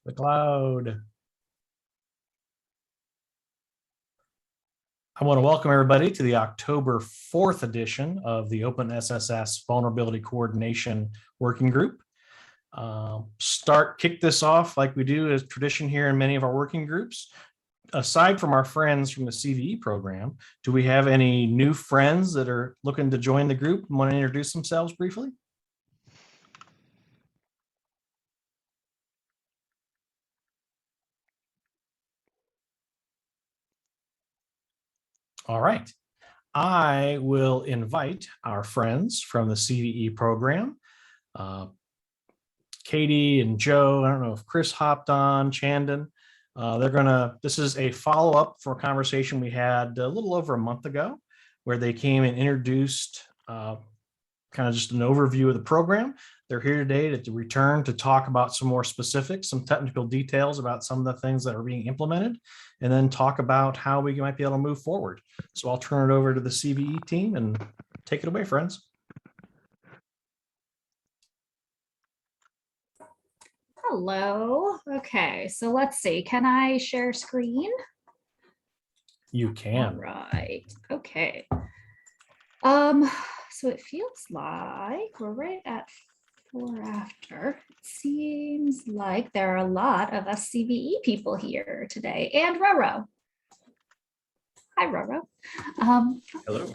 The cloud. I want to welcome everybody to the October 4th edition of the OpenSSS Vulnerability Coordination Working Group. Kick this off like we do as tradition here in many of our working groups. Aside from our friends from the CVE program, do we have any new friends that are looking to join the group and want to introduce themselves briefly? All right. I will invite our friends from the CVE program. Katie and Joe, I don't know if Chris hopped on, Chandon. This is a follow-up for a conversation we had a little over a month ago, where they came and introduced kind of just an overview of the program. They're here today to return to talk about some more specifics, some technical details about some of the things that are being implemented, and then talk about how we might be able to move forward. So I'll turn it over to the CVE team and take it away, friends. Hello. Okay, so let's see. Can I share screen? You can. All right. Okay. So it feels like we're right at 4 after. It seems like there are a lot of us CVE people here today, and Roro. Hi, Roro. Hello.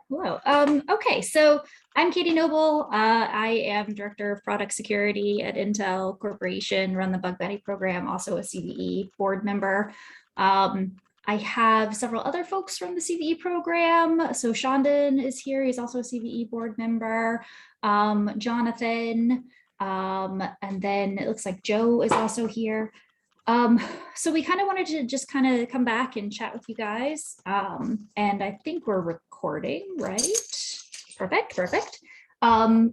Hello. Okay, so I'm Katie Noble. I am Director of Product Security at Intel Corporation, run the Bug Bounty program, also a CVE board member. I have several other folks from the CVE program. So Chandon is here. He's also a CVE board member. Jonathan, and then it looks like Joe is also here. So we kind of wanted to just kind of come back and chat with you guys. And I think we're recording, right? Perfect.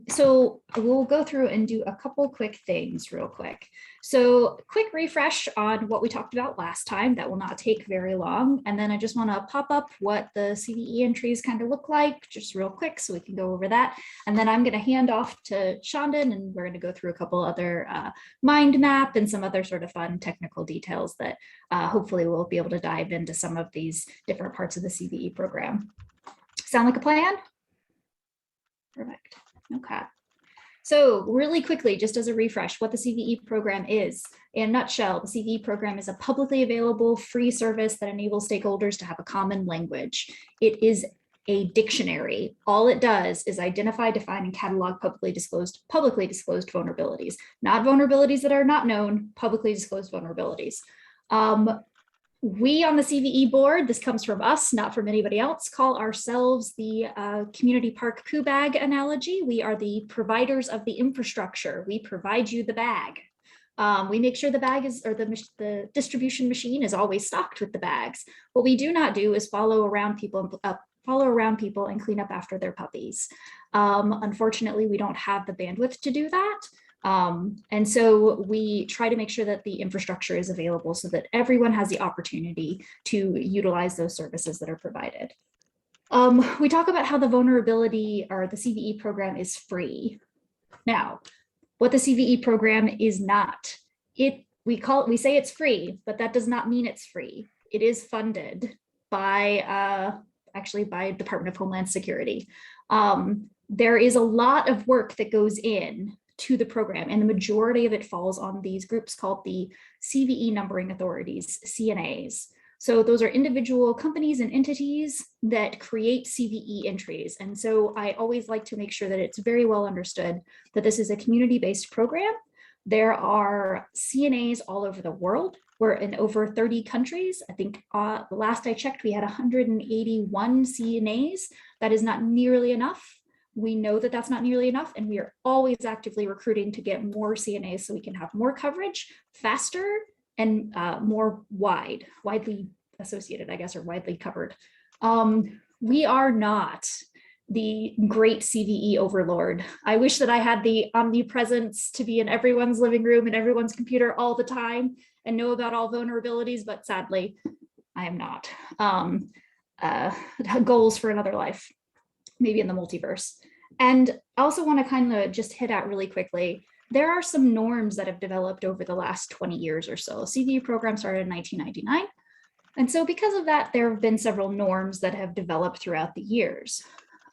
So we'll go through and do a couple quick things real quick. So quick refresh on what we talked about last time. That will not take very long. And then I just want to pop up what the CVE entries kind of look like just real quick so we can go over that. And then I'm going to hand off to Chandon and we're going to go through a couple other mind map and some other sort of fun technical details that hopefully we'll be able to dive into some of these different parts of the CVE program. Sound like a plan? Perfect. Okay. So really quickly, just as a refresh, what the CVE program is. In a nutshell, the CVE program is a publicly available free service that enables stakeholders to have a common language. It is a dictionary. All it does is identify, define, and catalog publicly disclosed vulnerabilities, not vulnerabilities that are not known, publicly disclosed vulnerabilities. We on the CVE board, this comes from us, not from anybody else, call ourselves the community park poo bag analogy. We are the providers of the infrastructure. We provide you the bag. We make sure the bag is, or the distribution machine is always stocked with the bags. What we do not do is follow around people and clean up after their puppies. Unfortunately, we don't have the bandwidth to do that. And so we try to make sure that the infrastructure is available so that everyone has the opportunity to utilize those services that are provided. We talk about how the vulnerability or the CVE program is free. Now, what the CVE program is not, we say it's free, but that does not mean it's free. It is funded by, actually by Department of Homeland Security. There is a lot of work that goes in to the program, and the majority of it falls on these groups called the CVE numbering authorities, CNAs. So those are individual companies and entities that create CVE entries. And so I always like to make sure that it's very well understood that this is a community-based program. There are CNAs all over the world. We're in over 30 countries. I think the last I checked, we had 181 CNAs. That is not nearly enough. We know that that's not nearly enough, and we are always actively recruiting to get more CNAs so we can have more coverage faster and more widely associated, I guess, or widely covered. We are not the great CVE overlord. I wish that I had the omnipresence to be in everyone's living room and everyone's computer all the time and know about all vulnerabilities, but sadly, I am not. Goals for another life, maybe in the multiverse. And I also want to kind of just hit out really quickly. there are some norms that have developed over the last 20 years or so. CVE program started in 1999. And so because of that, there have been several norms that have developed throughout the years.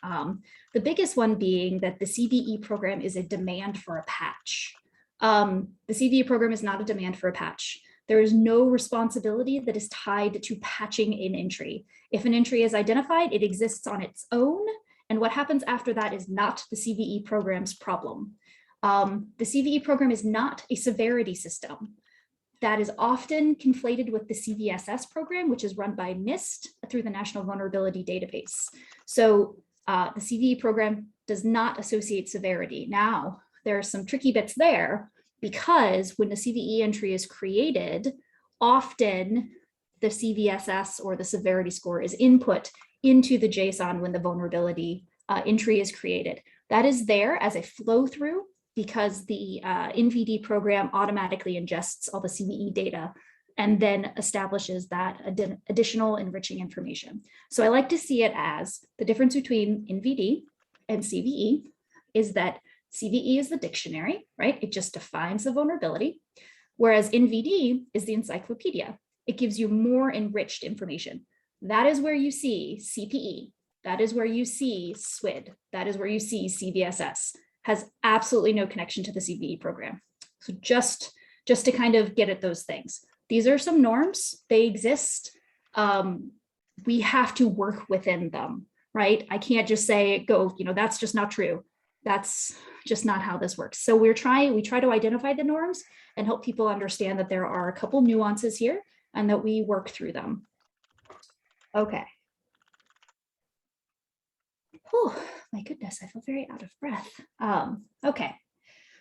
The biggest one being that the CVE program is a demand for a patch. The CVE program is not a demand for a patch. There is no responsibility that is tied to patching an entry. If an entry is identified, it exists on its own. And what happens after that is not the CVE program's problem. The CVE program is not a severity system. That is often conflated with the CVSS program, which is run by NIST through the National Vulnerability Database. So the CVE program does not associate severity. Now, there are some tricky bits there because when the CVE entry is created, often the CVSS or the severity score is input into the JSON when the vulnerability entry is created. That is there as a flow through because the NVD program automatically ingests all the CVE data and then establishes that additional enriching information. So I like to see it as the difference between NVD and CVE is that CVE is the dictionary, right? It just defines the vulnerability, whereas NVD is the encyclopedia. It gives you more enriched information. That is where you see CPE. That is where you see SWID. That is where you see CVSS. Has absolutely no connection to the CVE program. So just to kind of get at those things. These are some norms, they exist. We have to work within them, right? I can't just say, go, that's just not true. That's just not how this works. So we try to identify the norms and help people understand that there are a couple nuances here and that we work through them. Okay. Oh, my goodness, I feel very out of breath. Okay,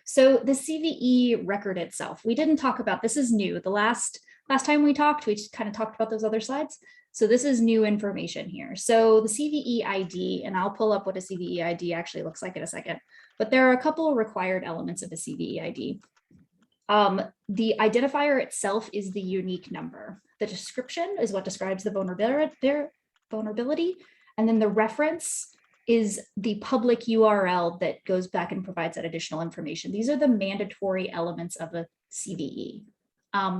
so the CVE record itself, we didn't talk about, this is new. The last time we talked, we just kind of talked about those other slides. So this is new information here. So the CVE ID, and I'll pull up what a CVE ID actually looks like in a second, but there are a couple of required elements of a CVE ID. The identifier itself is the unique number. The description is what describes the vulnerability, and then the reference is the public URL that goes back and provides that additional information. These are the mandatory elements of a CVE.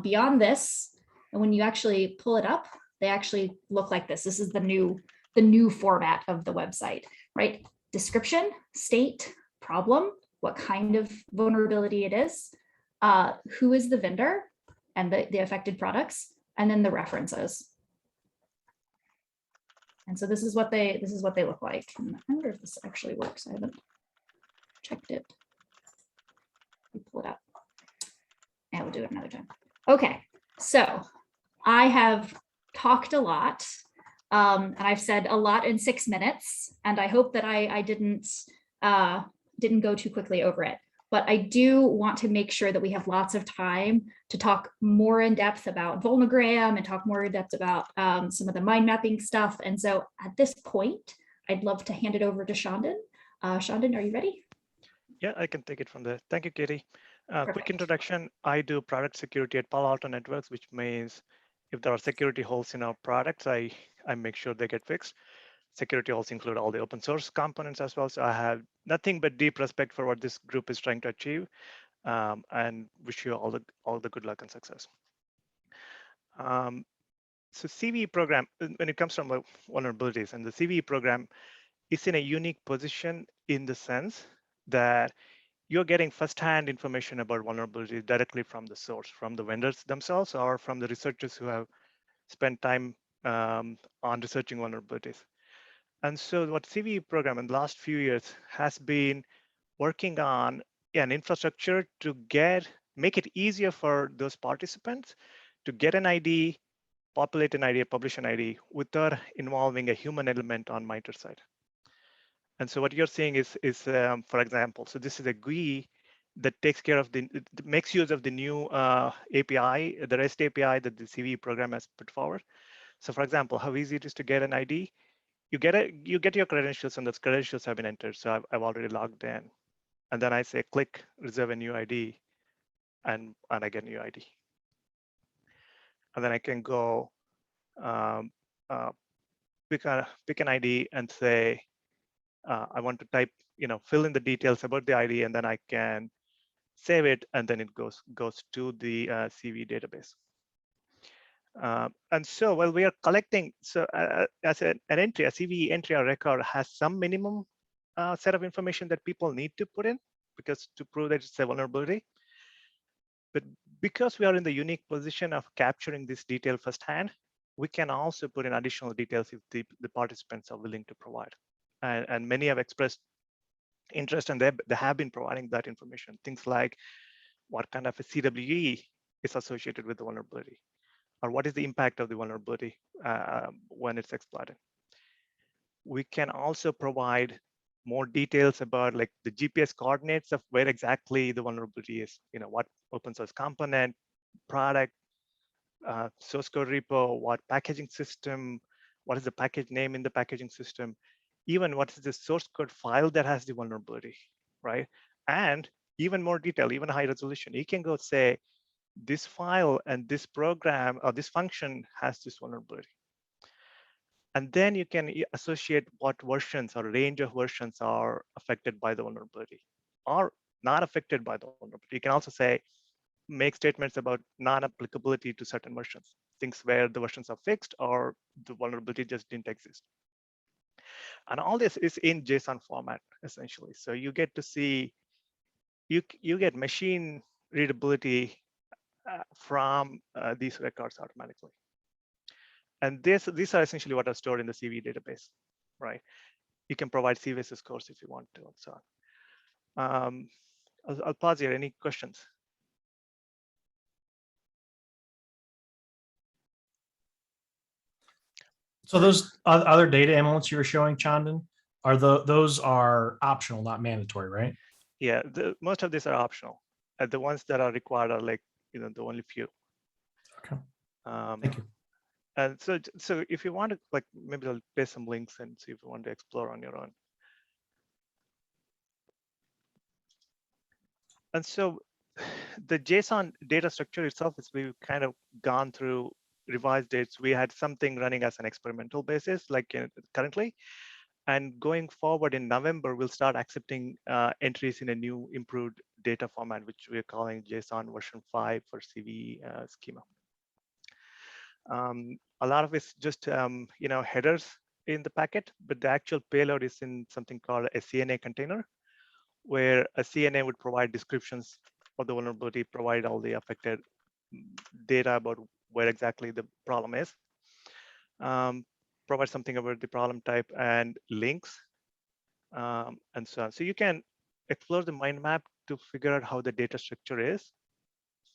Beyond this, and when you actually pull it up, they actually look like this. This is the new format of the website, right? Description, state, problem, what kind of vulnerability it is, who is the vendor and the affected products, and then the references. And so this is what they look like. And I wonder if this actually works. I haven't checked it. Let me pull it up. And we'll do it another time. Okay, so I have talked a lot, and I've said a lot in 6 minutes, and I hope that I didn't go too quickly over it. But I do want to make sure that we have lots of time to talk more in depth about Vulnogram and talk more in depth about some of the mind mapping stuff. And so at this point, I'd love to hand it over to Shandon. Shandon, are you ready? Yeah, I can take it from there. Thank you, Katie. Quick introduction. I do product security at Palo Alto Networks, which means if there are security holes in our products, I make sure they get fixed. Security holes include all the open source components as well. So I have nothing but deep respect for what this group is trying to achieve, and wish you all the good luck and success. So CVE program, when it comes from vulnerabilities, and the CVE program is in a unique position in the sense that you're getting firsthand information about vulnerabilities directly from the source, from the vendors themselves or from the researchers who have spent time on researching vulnerabilities. And so what CVE program in the last few years has been working on an infrastructure to make it easier for those participants to get an ID, populate an ID, publish an ID without involving a human element on MITRE side. And so what you're seeing is for example, so this is a GUI that takes care of makes use of the new API, the REST API that the CVE program has put forward. So for example, how easy it is to get an ID. You get your credentials, and those credentials have been entered. So I've already logged in, and then I say click reserve a new ID, and I get a new ID. And then I can go pick an ID and say I want to type, fill in the details about the ID, and then I can save it, and then it goes to the CV database. And so while we are collecting, so as an entry, a CV entry or record has some minimum set of information that people need to put in because to prove that it's a vulnerability. But because we are in the unique position of capturing this detail firsthand, we can also put in additional details if the participants are willing to provide. And many have expressed interest, and they have been providing that information. Things like what kind of a CWE is associated with the vulnerability, or what is the impact of the vulnerability when it's exploited. We can also provide more details about like the GPS coordinates of where exactly the vulnerability is, what open source component, product, source code repo, what packaging system, what is the package name in the packaging system, even what is the source code file that has the vulnerability, right? And even more detail, even high resolution. You can go say, this file and this program or this function has this vulnerability. And then you can associate what versions or range of versions are affected by the vulnerability or not affected by the vulnerability. You can also say, make statements about non-applicability to certain versions, things where the versions are fixed or the vulnerability just didn't exist. And all this is in JSON format, essentially. So you get to see, you get machine readability from these records automatically. And these are essentially what are stored in the CV database, right? You can provide CVS scores if you want to, and so on. I'll pause here. Any questions? So those other data elements you were showing, Chandan, those are optional, not mandatory, right? Yeah, most of these are optional. The ones that are required are like, the only few. Okay. Thank you. And so if you want to, like, maybe I'll paste some links and see if you want to explore on your own. And so the JSON data structure itself is we've kind of gone through revised dates. We had something running as an experimental basis, like currently. And going forward in November, we'll start accepting entries in a new improved data format, which we're calling JSON version 5 for CV schema. A lot of it's just headers in the packet, but the actual payload is in something called a CNA container, where a CNA would provide descriptions of the vulnerability, provide all the affected data about where exactly the problem is, provide something about the problem type and links, and so on. So you can explore the mind map to figure out how the data structure is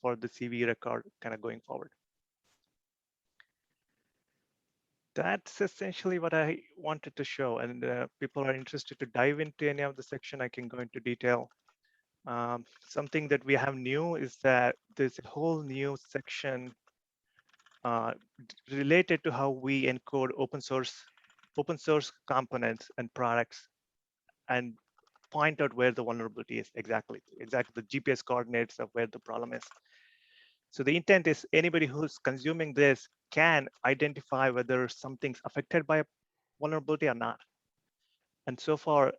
for the CV record kind of going forward. That's essentially what I wanted to show. And people are interested to dive into any of the section, I can go into detail. Something that we have new is that there's a whole new section related to how we encode open source components and products and point out where the vulnerability is exactly the GPS coordinates of where the problem is. So the intent is anybody who's consuming this can identify whether something's affected by a vulnerability or not. And so for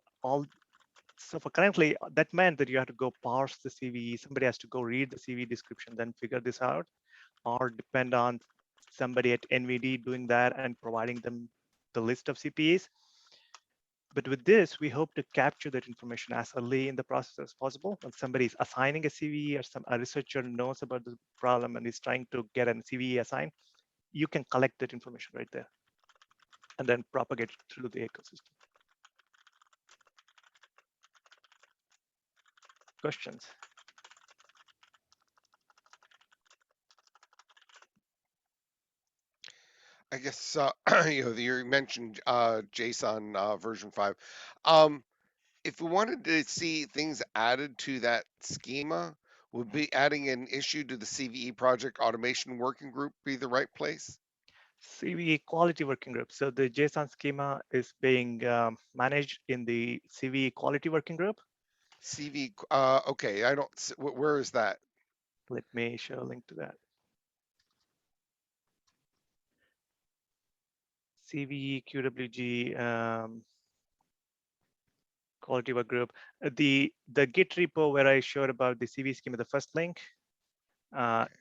currently, that meant that you have to go parse the CV. Somebody has to go read the CV description, then figure this out, or depend on somebody at NVD doing that and providing them the list of CPEs. But with this, we hope to capture that information as early in the process as possible. When somebody is assigning a CVE or a researcher knows about the problem and is trying to get a CVE assigned, you can collect that information right there and then propagate it through the ecosystem. Questions? I guess you mentioned JSON version 5. If we wanted to see things added to that schema, would be adding an issue to the CVE project automation working group be the right place? CVE quality working group. So the JSON schema is being managed in the CVE quality working group. CV, okay, I don't, where is that? Let me show a link to that. CVE QWG. Quality work group. The Git repo where I showed about the CV schema, the first link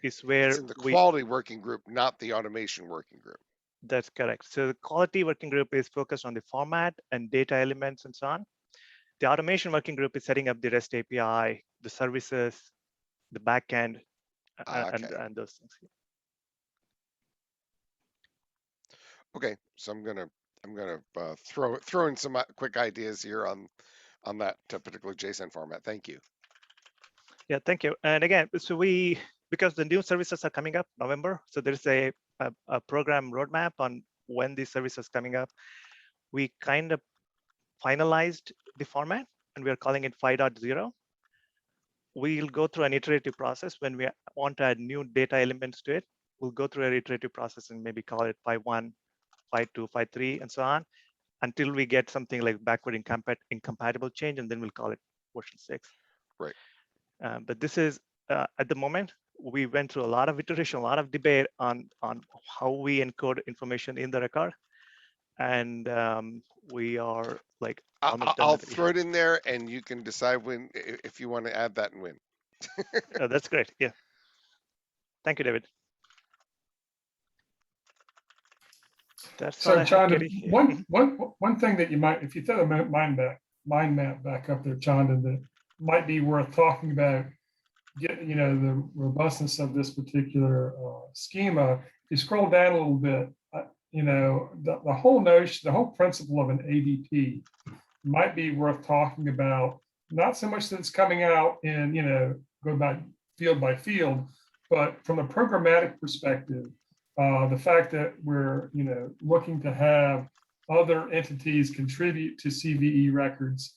is where It's in the quality working group, not the automation working group. That's correct. So the quality working group is focused on the format and data elements and so on. The automation working group is setting up the REST API, the services, the backend, Okay. and those things. Okay, so I'm gonna throw in some quick ideas here on that particular JSON format. Thank you. Yeah, thank you. And again, so because the new services are coming up November, so there's a program roadmap on when these services coming up. We kind of finalized the format, and we are calling it 5.0. We'll go through an iterative process when we want to add new data elements to it. We'll go through an iterative process and maybe call it 5.1, 5.2, 5.3, and so on, until we get something like backward incompatible change, and then we'll call it version 6. Right. But this is, at the moment, we went through a lot of iteration, a lot of debate on how we encode information in the record. And we are like almost done. I'll throw it in there and you can decide if you want to add that and when. That's great. Yeah. Thank you, David. That's all I have, Chanda, Katie. one thing that you might, if you throw the mind map back up there, Chanda, that might be worth talking about, the robustness of this particular schema. If you scroll down a little bit, the whole notion, the whole principle of an ADP might be worth talking about. Not so much that it's coming out in, go by field, but from a programmatic perspective, the fact that we're, looking to have other entities contribute to CVE records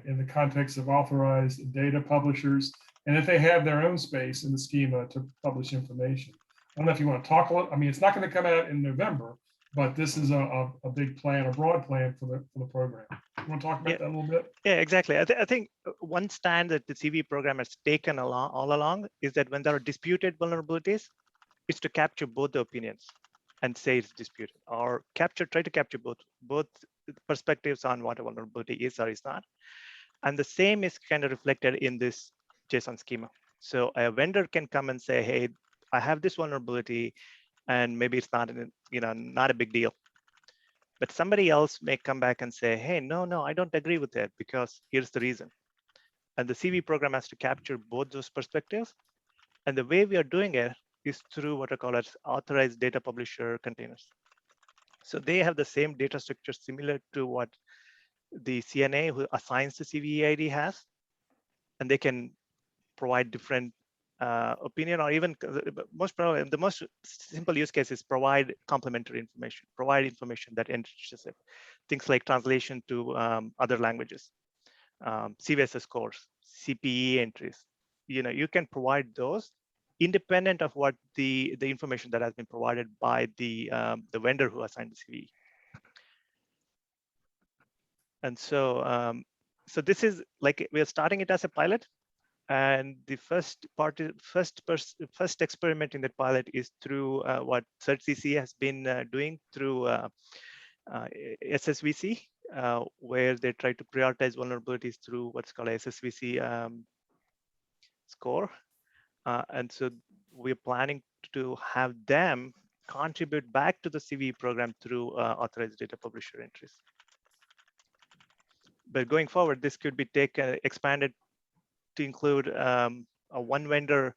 in the context of authorized data publishers, and if they have their own space in the schema to publish information. I don't know if you want to talk a little. I mean, it's not going to come out in November, but this is a big plan, a broad plan for the program. You want to talk about that a little bit? Yeah, exactly. I think one stand that the CV program has taken all along is that when there are disputed vulnerabilities, it's to capture both the opinions and say it's disputed, or try to capture both perspectives on what a vulnerability is or is not. And the same is kind of reflected in this JSON schema. So a vendor can come and say, hey, I have this vulnerability, and maybe it's not a big deal. But somebody else may come back and say, hey, no, I don't agree with that because here's the reason. And the CV program has to capture both those perspectives. And the way we are doing it is through what I call as authorized data publisher containers. So they have the same data structure similar to what the CNA who assigns the CVE ID has, and they can provide different opinion, or even the most simple use case is provide complementary information, provide information that enriches it. Things like translation to other languages, CVSS scores, CPE entries. You can provide those independent of what the information that has been provided by the vendor who assigned the CVE. And so this is like, we are starting it as a pilot. And the first experiment in that pilot is through what CertCC has been doing through SSVC, where they try to prioritize vulnerabilities through what's called a SSVC score. And so we're planning to have them contribute back to the CVE program through authorized data publisher entries. But going forward, this could be expanded to include a one vendor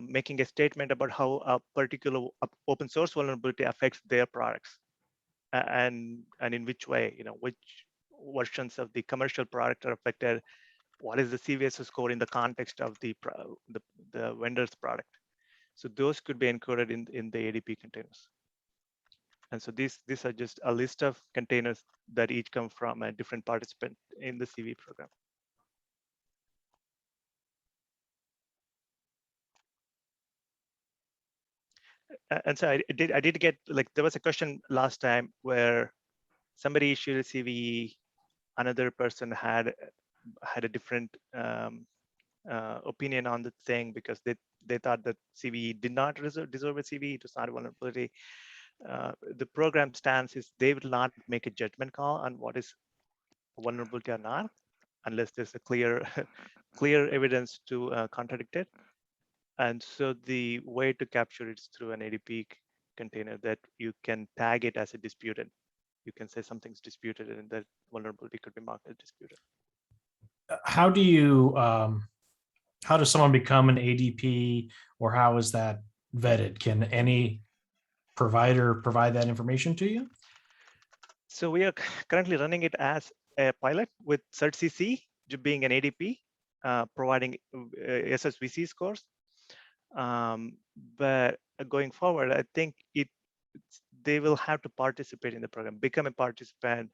making a statement about how a particular open source vulnerability affects their products, and in which way, which versions of the commercial product are affected. What is the CVSS score in the context of the vendor's product? So those could be encoded in the ADP containers. And so these are just a list of containers that each come from a different participant in the CV program. And so I did get, like, there was a question last time where somebody issued a CVE, another person had a different opinion on the thing because they thought that CVE did not deserve a CVE, it was not a vulnerability. The program stance is they will not make a judgment call on what is vulnerability or not, unless there's a clear, clear evidence to contradict it. And so the way to capture it is through an ADP container that you can tag it as a disputed. You can say something's disputed and that vulnerability could be marked as disputed. How do you, how does someone become an ADP, or how is that vetted? Can any provider provide that information to you? So we are currently running it as a pilot with CertCC being an ADP, providing SSVC scores. But going forward, I think they will have to participate in the program, become a participant.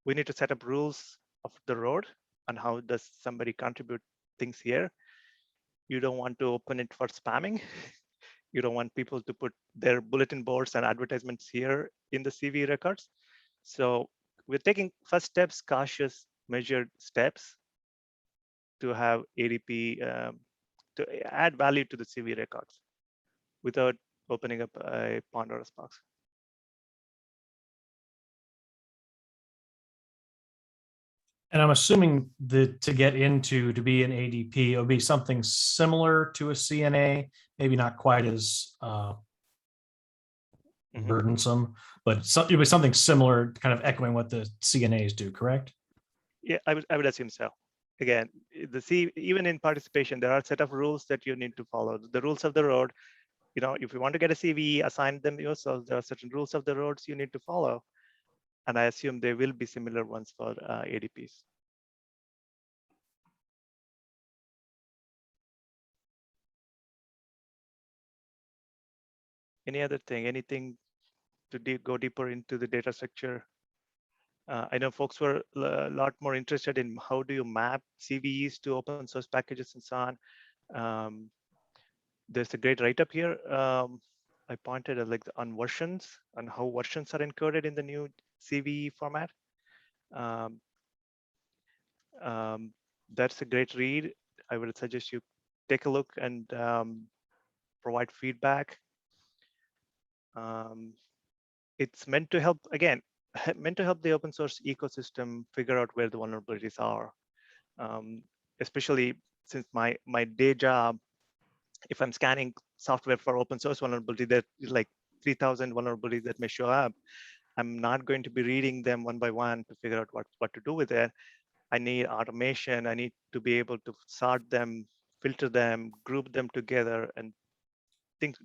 We need to set up rules of the road and how does somebody contribute things here. You don't want to open it for spamming. You don't want people to put their bulletin boards and advertisements here in the CV records. So we're taking first steps, cautious, measured steps to have ADP to add value to the CV records without opening up a Pandora's box. And I'm assuming that to get into, to be an ADP, it would be something similar to a CNA, maybe not quite as burdensome, but it was something similar, kind of echoing what the CNAs do, correct? Yeah, I would assume so. Again, even in participation, there are a set of rules that you need to follow. The rules of the road, you know, if you want to get a CV, assign them yourself. There are certain rules of the roads you need to follow. And I assume there will be similar ones for ADPs. Any other thing, anything to go deeper into the data structure? I know folks were a lot more interested in how do you map CVEs to open source packages and so on. There's a great write-up here. I pointed at on versions and how versions are encoded in the new CVE format. That's a great read. I would suggest you take a look and provide feedback. It's meant to help, again, meant to help the open source ecosystem figure out where the vulnerabilities are. Especially since my day job, if I'm scanning software for open source vulnerability, there is like 3,000 vulnerabilities that may show up. I'm not going to be reading them one by one to figure out what to do with it. I need automation. I need to be able to sort them, filter them, group them together, and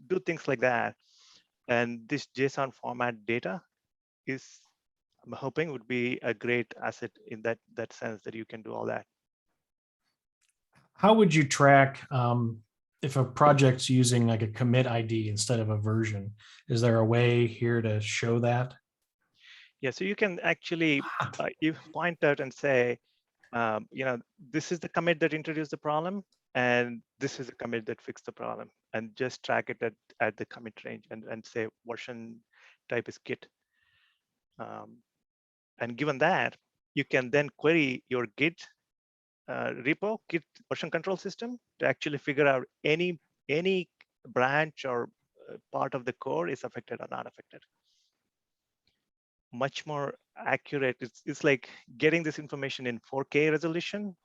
do things like that. And this JSON format data is, I'm hoping, would be a great asset in that sense that you can do all that. How would you track if a project's using like a commit ID instead of a version? Is there a way here to show that? Yeah, so you can actually you point out and say, you know, this is the commit that introduced the problem, and this is the commit that fixed the problem, and just track it at the commit range and say version type is Git. And given that, you can then query your Git repo, Git version control system, to actually figure out any branch or part of the code is affected or not affected. Much more accurate. It's like getting this information in 4K resolution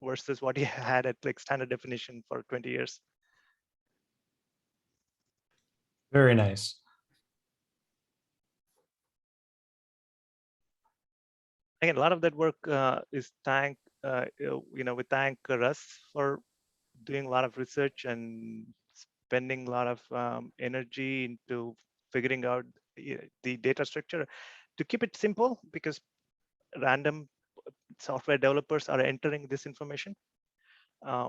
versus what you had at like standard definition for 20 years. Very nice. Again, a lot of that work is we thank Russ for doing a lot of research and spending a lot of energy into figuring out the data structure to keep it simple, because random software developers are entering this information.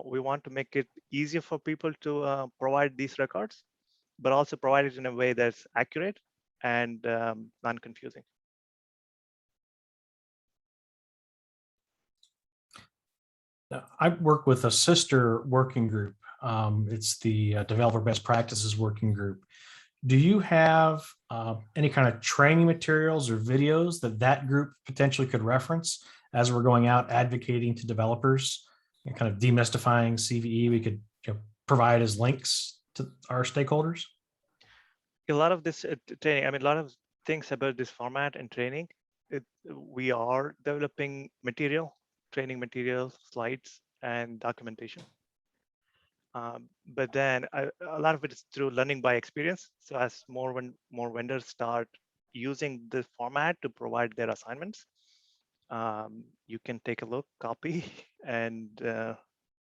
We want to make it easier for people to provide these records, but also provide it in a way that's accurate and non-confusing. I work with a sister working group. It's the Developer Best Practices Working Group. Do you have any kind of training materials or videos that group potentially could reference as we're going out advocating to developers and kind of demystifying CVE? We could provide as links to our stakeholders. A lot of this training, I mean, a lot of things about this format and training we are developing material, training material, slides, and documentation. But then a lot of it is through learning by experience. So as more vendors start using this format to provide their assignments, you can take a look, copy, and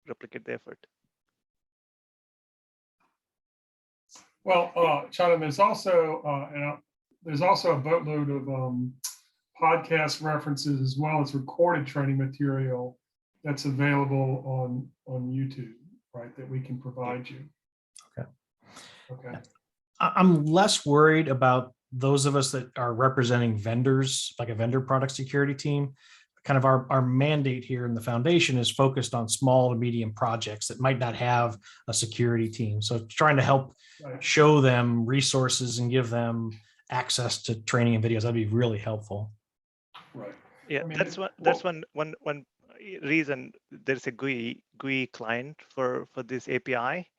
replicate the effort. Well, Chana, there's also a boatload of podcast references as well as recorded training material that's available on YouTube, right? That we can provide you. Okay. Okay. I'm less worried about those of us that are representing vendors, like a vendor product security team. Kind of our mandate here in the foundation is focused on small to medium projects that might not have a security team. So trying to help show them resources and give them access to training and videos, that'd be really helpful. Right. Yeah, I mean, that's one reason there's a GUI client for this API,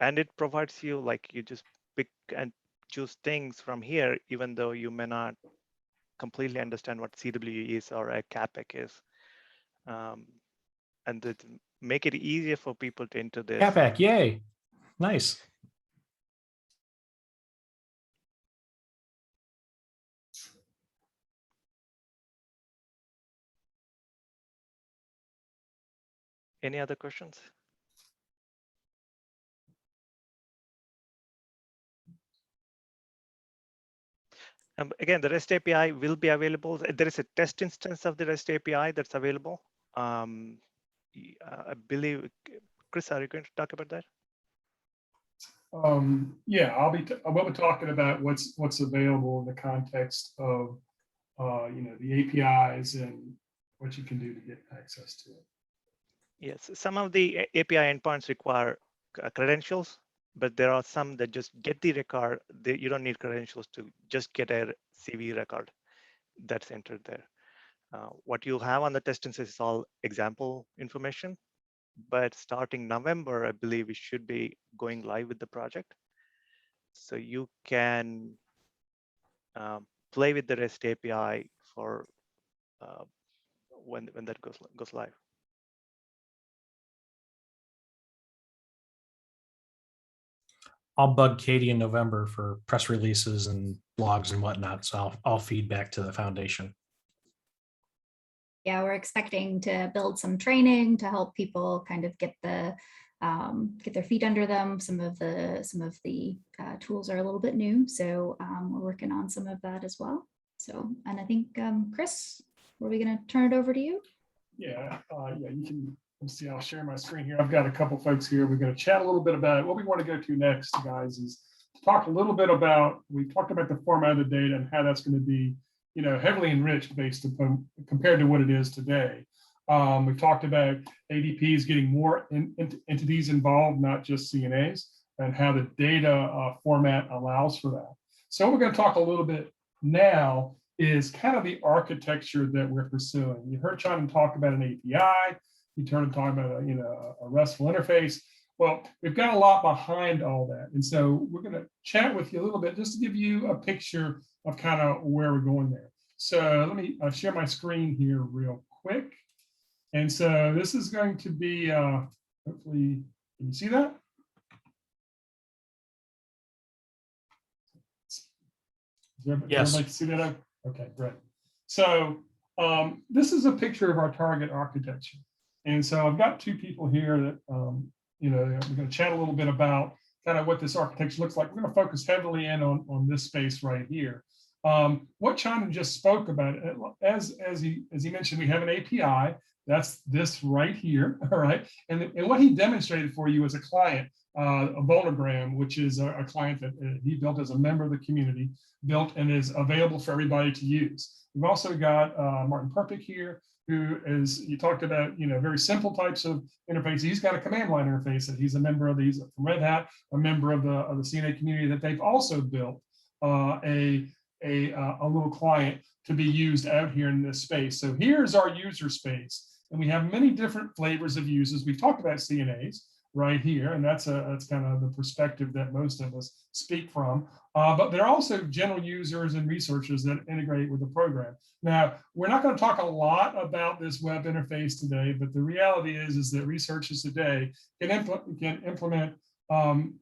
and it provides you, like, you just pick and choose things from here, even though you may not completely understand what CWE is or a CAPEC is, and to make it easier for people to enter this. CAPEC, yay, nice. Any other questions? Again, the REST API will be available. There is a test instance of the REST API that's available. I believe, Chris, are you going to talk about that? Yeah, I'll be talking about what's available in the context of the APIs and what you can do to get access to it. Yes, some of the API endpoints require credentials, but there are some that just get the record. You don't need credentials to just get a CV record that's entered there. What you'll have on the test instance is all example information, but starting November, I believe we should be going live with the project. So you can play with the REST API for when that goes live. I'll bug Katie in November for press releases and blogs and whatnot. So I'll feed back to the foundation. Yeah, we're expecting to build some training to help people kind of get their feet under them. Some of the tools are a little bit new, so we're working on some of that as well. So, and I think Chris, were we going to turn it over to you? Yeah, you can. Let's see, I'll share my screen here. I've got a couple folks here. We're going to chat a little bit about it. What we want to go to next, guys, is to talk a little bit about, we talked about the format of the data and how that's going to be, heavily enriched based upon compared to what it is today. We've talked about ADPs getting more entities involved, not just CNAs, and how the data format allows for that. So we're going to talk a little bit now is kind of the architecture that we're pursuing. You heard Chana talk about an API. You heard him talk about a RESTful interface. Well, we've got a lot behind all that. And so we're going to chat with you a little bit just to give you a picture of kind of where we're going there. So let me share my screen here real quick. And so this is going to be, hopefully, can you see that? Yes. Everybody see that? Okay, great. So this is a picture of our target architecture. And so I've got two people here that, we're going to chat a little bit about kind of what this architecture looks like. We're going to focus heavily in on this space right here. What Chana just spoke about, as he mentioned, we have an API. That's this right here, all right? And what he demonstrated for you as a client, a Bonogram, which is a client that he built as a member of the community, built and is available for everybody to use. We've also got Martin Perpick here, who is, you talked about, very simple types of interfaces. He's got a command line interface that he's a member of these from Red Hat, a member of the CNA community that they've also built a little client to be used out here in this space. So here's our user space. And we have many different flavors of users. We've talked about CNAs. right here, and that's kind of the perspective that most of us speak from. But there are also general users and researchers that integrate with the program. Now, we're not going to talk a lot about this web interface today, but the reality is that researchers today can implement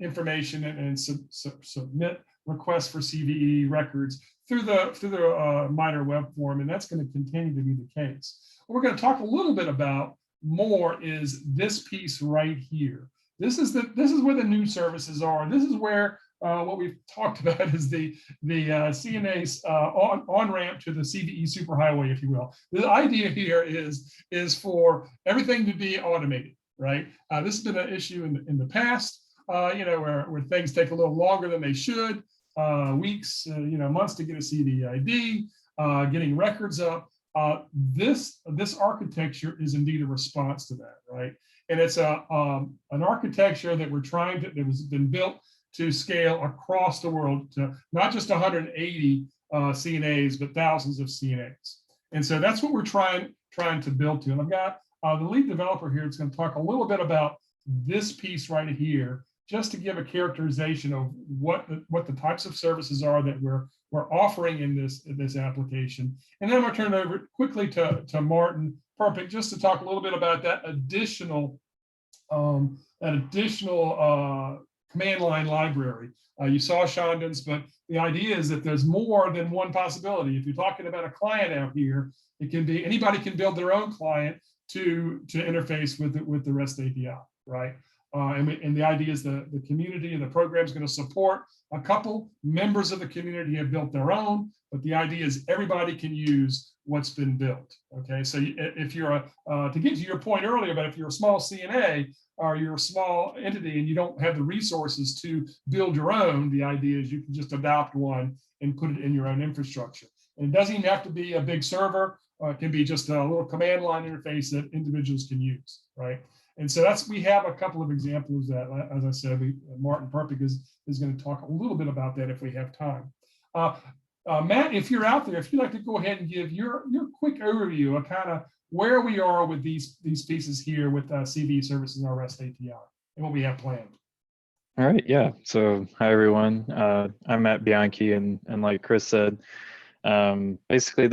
information and submit requests for CVE records through the MITRE web form, and that's going to continue to be the case. What we're going to talk a little bit about more is this piece right here. This is where the new services are. This is where what we've talked about is the CNA's on ramp to the CVE superhighway, if you will. The idea here is for everything to be automated, right? This has been an issue in the past, where things take a little longer than they should, weeks, months to get a CVE ID, getting records up. This architecture is indeed a response to that, right? And it's an architecture that that has been built to scale across the world to not just 180 CNAs, but thousands of CNAs. And so that's what we're trying to build to. And I've got the lead developer here that's going to talk a little bit about this piece right here, just to give a characterization of what the types of services are that we're offering in this application. And then I'm going to turn it over quickly to Martin Perpick, just to talk a little bit about that additional command line library. You saw Shandon's, but the idea is that there's more than one possibility. If you're talking about a client out here, it can be anybody can build their own client to interface with the REST API, right? And the idea is the community and the program is going to support a couple members of the community have built their own, but the idea is everybody can use what's been built. Okay, so if you're to get to your point earlier, but if you're a small CNA or you're a small entity and you don't have the resources to build your own, the idea is you can just adopt one and put it in your own infrastructure. And it doesn't even have to be a big server. It can be just a little command line interface that individuals can use, right? And so we have a couple of examples that, as I said, Martin Perpick is going to talk a little bit about that if we have time. Matt, if you're out there, if you'd like to go ahead and give your quick overview of kind of where we are with these pieces here with CVE services and our REST API and what we have planned. All right, yeah. So hi everyone. I'm Matt Bianchi, and like Chris said, basically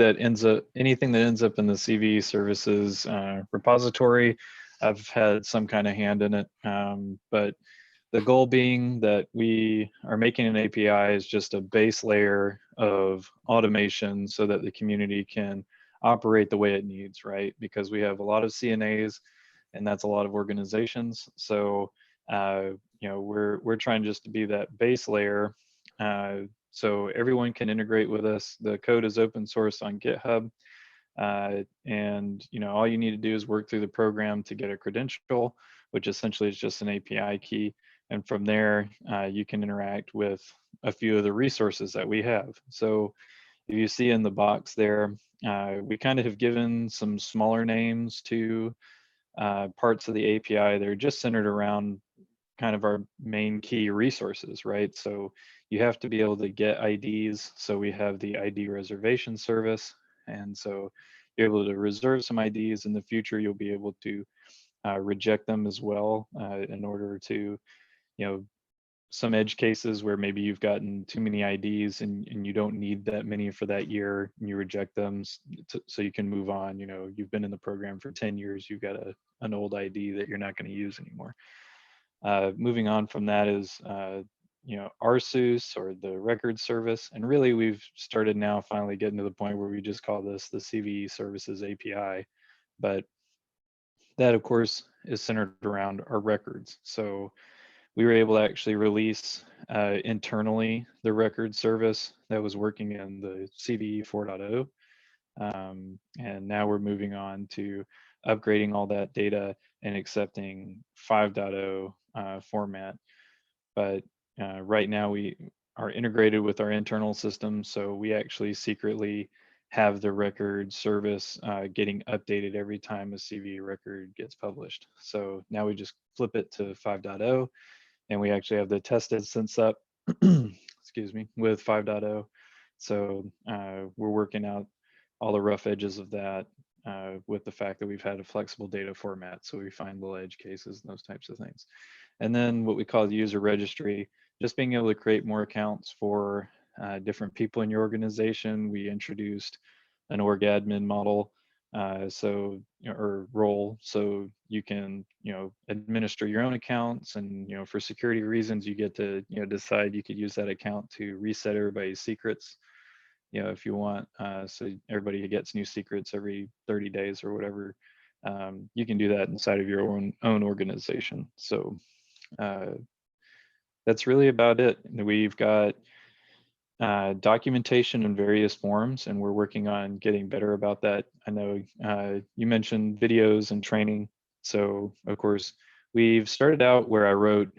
anything that ends up in the CVE services repository, I've had some kind of hand in it, but the goal being that we are making an API is just a base layer of automation so that the community can operate the way it needs, right? Because we have a lot of CNAs, and that's a lot of organizations. So we're trying just to be that base layer, so everyone can integrate with us. The code is open source on GitHub. And all you need to do is work through the program to get a credential, which essentially is just an API key. And from there, you can interact with a few of the resources that we have. So if you see in the box there, we kind of have given some smaller names to parts of the API. They're just centered around kind of our main key resources, right? So you have to be able to get IDs. So we have the ID reservation service. And so you're able to reserve some IDs. In the future, you'll be able to reject them as well in order to, some edge cases where maybe you've gotten too many IDs and you don't need that many for that year, and you reject them so you can move on. You've been in the program for 10 years, you've got an old ID that you're not going to use anymore. Moving on from that is RSUS, or the record service. And really we've started now finally getting to the point where we just call this the CVE services API. But that of course is centered around our records. So we were able to actually release internally the record service that was working in the CVE 4.0. And now we're moving on to upgrading all that data and accepting 5.0 format. But right now we are integrated with our internal system, so we actually secretly have the record service getting updated every time a CVE record gets published. So now we just flip it to 5.0, and we actually have the test instance up, excuse me, with 5.0. So we're working out all the rough edges of that with the fact that we've had a flexible data format. So we find little edge cases and those types of things. And then what we call the user registry, just being able to create more accounts for different people in your organization. We introduced an org admin model, or role, so you can, administer your own accounts, and for security reasons, you get to decide you could use that account to reset everybody's secrets, if you want, so everybody gets new secrets every 30 days or whatever. You can do that inside of your own organization. So that's really about it. We've got documentation in various forms, and we're working on getting better about that. I know you mentioned videos and training. So of course, we've started out where I wrote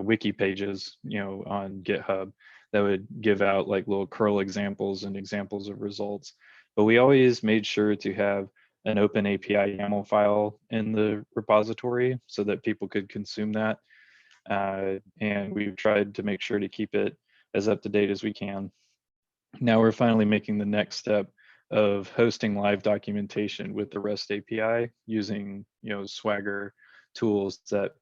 wiki pages, on GitHub that would give out like little curl examples and examples of results. But we always made sure to have an open API YAML file in the repository so that people could consume that. And we've tried to make sure to keep it as up to date as we can. Now we're finally making the next step of hosting live documentation with the REST API using, Swagger tools that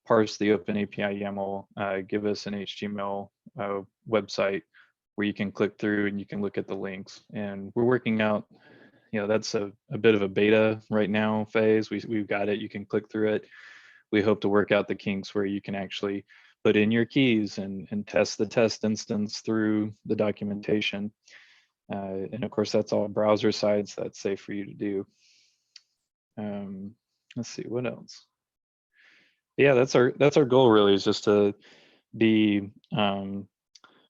parse the open API YAML, give us an HTML website where you can click through and you can look at the links. And we're working out, that's a bit of a beta right now phase. We've got it, you can click through it. We hope to work out the kinks where you can actually put in your keys and test the test instance through the documentation. And of course, that's all browser side, so that's safe for you to do. Let's see, what else? Yeah, that's our goal really, is just to be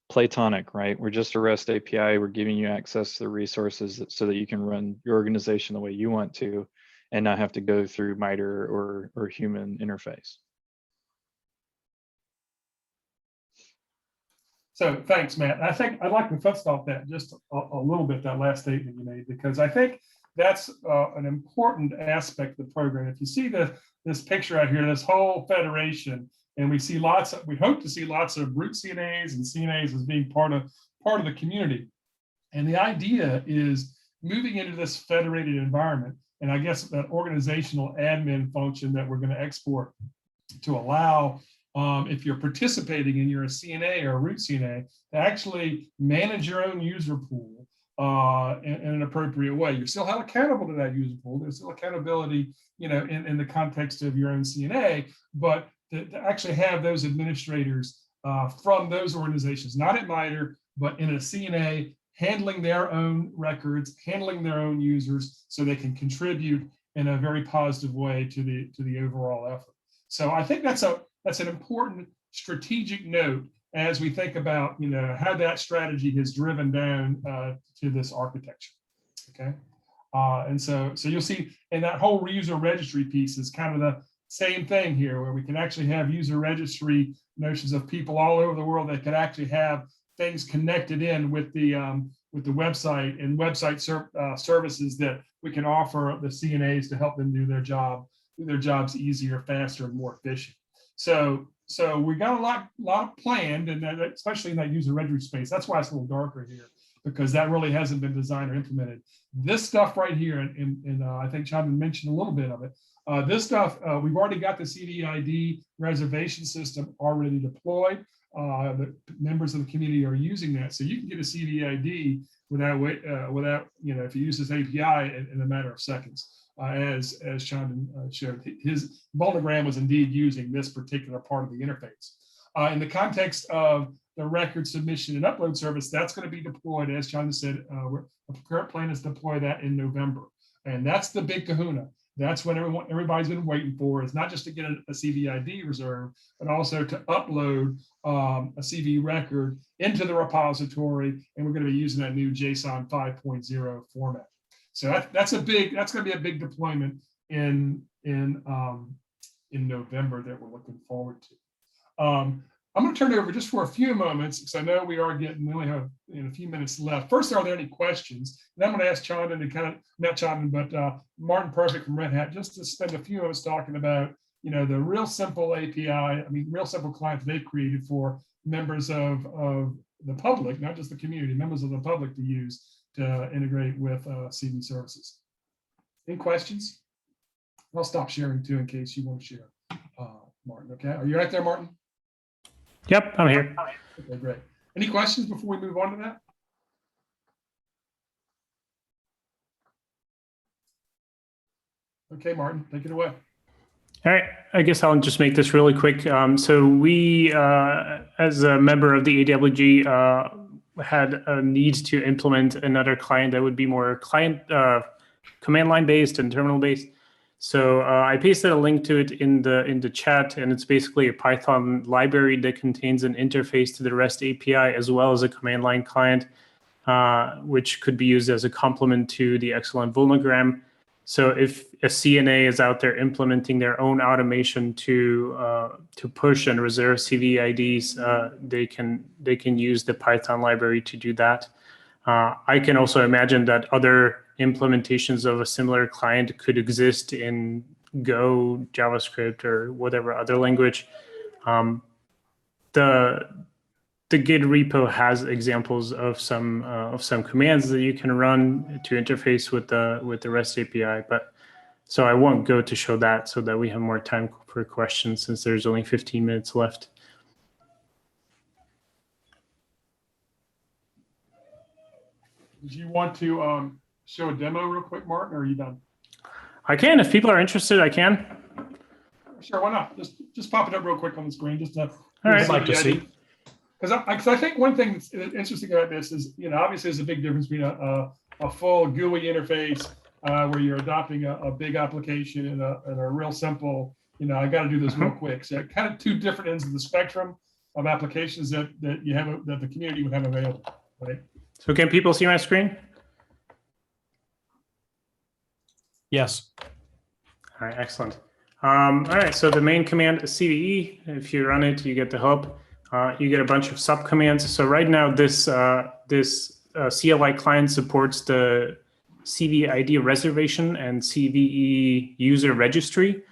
Platonic, right? We're just a REST API. We're giving you access to the resources so that you can run your organization the way you want to and not have to go through MITRE or human interface. So thanks, Matt. I think I'd like to touch off that just a little bit, that last statement you made, because I think that's an important aspect of the program. If you see this picture out here, this whole federation, and we hope to see lots of root CNAs and CNAs as being part of the community. And the idea is moving into this federated environment, and I guess that organizational admin function that we're going to export to allow, if you're participating and you're a CNA or a root CNA, to actually manage your own user pool in an appropriate way. You're still held accountable to that user pool. There's still accountability, in the context of your own CNA, but to actually have those administrators from those organizations, not at MITRE, but in a CNA, handling their own records, handling their own users, so they can contribute in a very positive way to the overall effort. So I think that's an important strategic note as we think about how that strategy has driven down to this architecture. Okay, and so you'll see, and that whole user registry piece is kind of the same thing here, where we can actually have user registry notions of people all over the world that could actually have things connected in with the website and website services that we can offer the CNAs to help them do their jobs easier, faster, and more efficient. So we got a lot planned, and especially in that user registry space. That's why it's a little darker here, because that really hasn't been designed or implemented. This stuff right here, and I think Chandra mentioned a little bit of it. This stuff, we've already got the CDID reservation system already deployed. The members of the community are using that, so you can get a CDID without if you use this API in a matter of seconds. As Chandra showed, his Monogram was indeed using this particular part of the interface. In the context of the record submission and upload service, that's going to be deployed, as Chandra said. The current plan is to deploy that in November, and that's the big kahuna. That's what everybody's been waiting for. It's not just to get a CVID reserve, but also to upload a CV record into the repository, and we're going to be using that new JSON 5.0 format. So that's going to be a big deployment in November that we're looking forward to. I'm going to turn it over just for a few moments, because I know we only have a few minutes left. First, are there any questions? And I'm going to ask Chandra to not Chandra, but Martin Perfect from Red Hat, just to spend a few minutes talking about, the real simple API, real simple clients they've created for members of the public, not just the community, members of the public to use to integrate with CV services. Any questions? I'll stop sharing too in case you want to share, Martin. Okay, are you right there, Martin? Yep, I'm here. Okay, great. Any questions before we move on to that? Okay, Martin, take it away. All right, I guess I'll just make this really quick. So we, as a member of the AWG, had a need to implement another client that would be more client command line based and terminal based. So I pasted a link to it in the chat, and it's basically a Python library that contains an interface to the REST API as well as a command line client, which could be used as a complement to the excellent vulnogram. So if a CNA is out there implementing their own automation to push and reserve CV IDs, they can use the Python library to do that. I can also imagine that other implementations of a similar client could exist in Go, JavaScript, or whatever other language. The Git repo has examples of some commands that you can run to interface with the REST API, but so I won't go to show that so that we have more time for questions since there's only 15 minutes left. Did you want to show a demo real quick, Martin, or are you done? I can, if people are interested, I can. Sure, why not? Just pop it up real quick on the screen. Just to, All right. I'd like to see. Because I think one thing that's interesting about this is, obviously there's a big difference between a full GUI interface where you're adopting a big application and a real simple, I got to do this real quick. So kind of two different ends of the spectrum of applications that you have that the community would have available, right? So can people see my screen? Yes. All right, excellent. All right, so the main command is CVE. If you run it, you get the help. You get a bunch of subcommands. So right now, this CLI client supports the CV ID reservation and CVE user registry.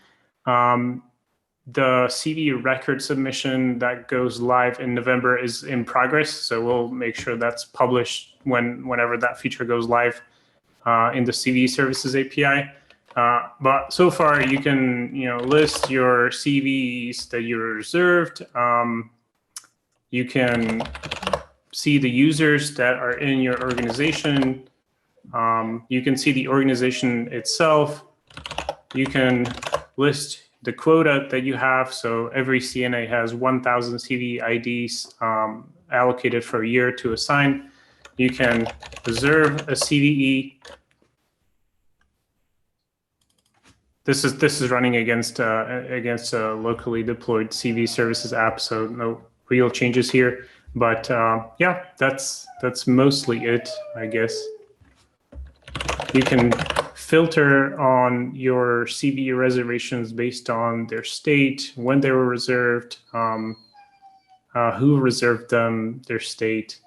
The CV record submission that goes live in November is in progress. So we'll make sure that's published whenever that feature goes live in the CV services API. But so far, you can list your CVs that you reserved. You can see the users that are in your organization. You can see the organization itself. You can list the quota that you have. So every CNA has 1,000 CV IDs allocated for a year to assign. You can reserve a CVE. This is running against a locally deployed CV services app, so no real changes here. But yeah, that's mostly it, I guess. You can filter on your CV reservations based on their state, when they were reserved, who reserved them, their state.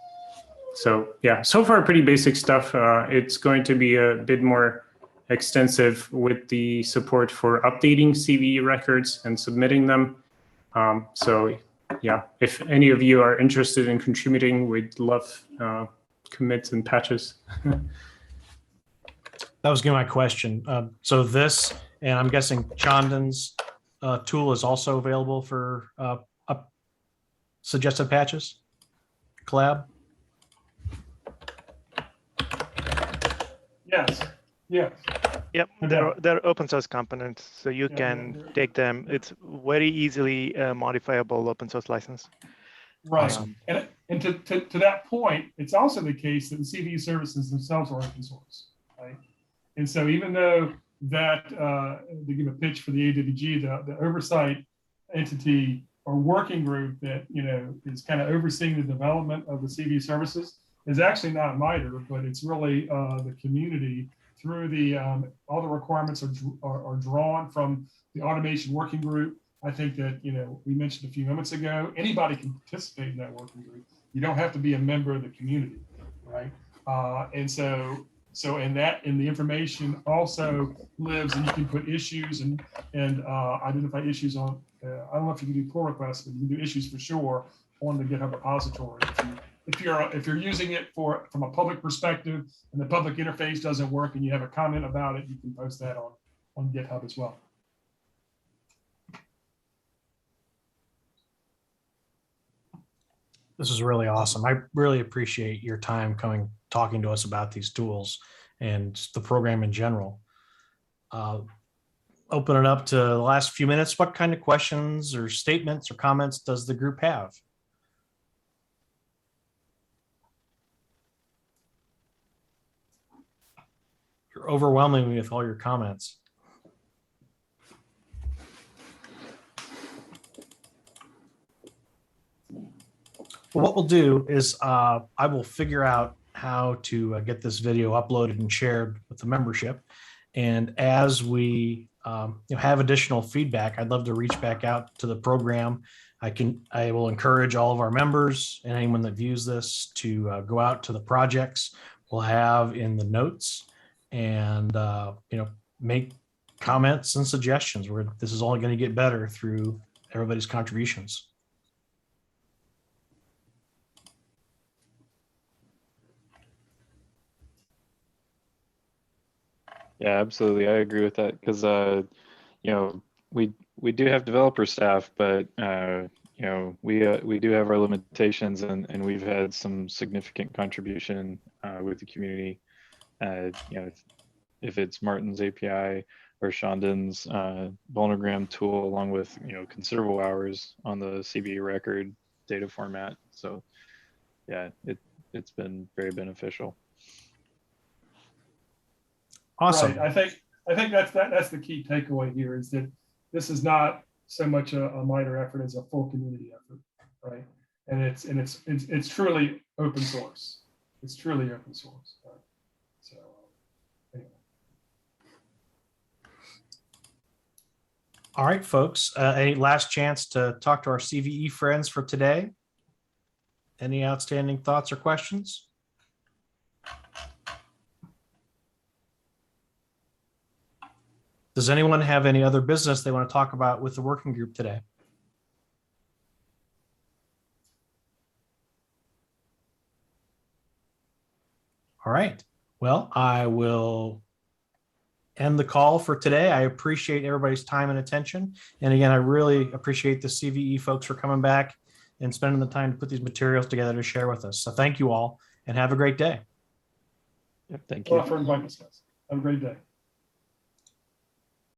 So yeah, so far pretty basic stuff. It's going to be a bit more extensive with the support for updating CV records and submitting them. So yeah, if any of you are interested in contributing, we'd love commits and patches. That was gonna be my question. So this, and I'm guessing Chandan's tool is also available for suggested patches, collab? Yes. Yes. Yep, they're open source components, so you can take them. It's very easily modifiable open source license. Right. And to that point, it's also the case that the CV services themselves are open source, right? And so even though that, to give a pitch for the AWG, the oversight entity or working group that, is kind of overseeing the development of the CV services is actually not MITRE, but it's really the community through the, all the requirements are drawn from the automation working group. I think that, we mentioned a few moments ago, anybody can participate in that working group. You don't have to be a member of the community, right? And so in the information also lives, and you can put issues and identify issues on, I don't know if you can do pull requests, but you can do issues for sure on the GitHub repository if you're using it from a public perspective and the public interface doesn't work and you have a comment about it, you can post that on GitHub as well. This is really awesome. I really appreciate your time talking to us about these tools and the program in general. Open it up to the last few minutes. What kind of questions or statements or comments does the group have? You're overwhelming me with all your comments. Well, what we'll do is I will figure out how to get this video uploaded and shared with the membership. And as we have additional feedback, I'd love to reach back out to the program. I will encourage all of our members and anyone that views this to go out to the projects we'll have in the notes and make comments and suggestions. This is only going to get better through everybody's contributions. Yeah, absolutely. I agree with that because, we do have developer staff, but, we do have our limitations and we've had some significant contribution with the community. If it's Martin's API or Shandon's Vulnogram tool, along with, considerable hours on the CVE record data format. So yeah, it's been very beneficial. Awesome. Right. I think that's the key takeaway here is that this is not so much a minor effort as a full community effort, right? And it's truly open source. It's truly open source. Right? So anyway. All right, folks. Any last chance to talk to our CVE friends for today? Any outstanding thoughts or questions? Does anyone have any other business they want to talk about with the working group today? All right. Well, I will end the call for today. I appreciate everybody's time and attention. And again, I really appreciate the CVE folks for coming back and spending the time to put these materials together to share with us. So thank you all and have a great day. Yep, thank Well, you. for inviting us. Have a great day.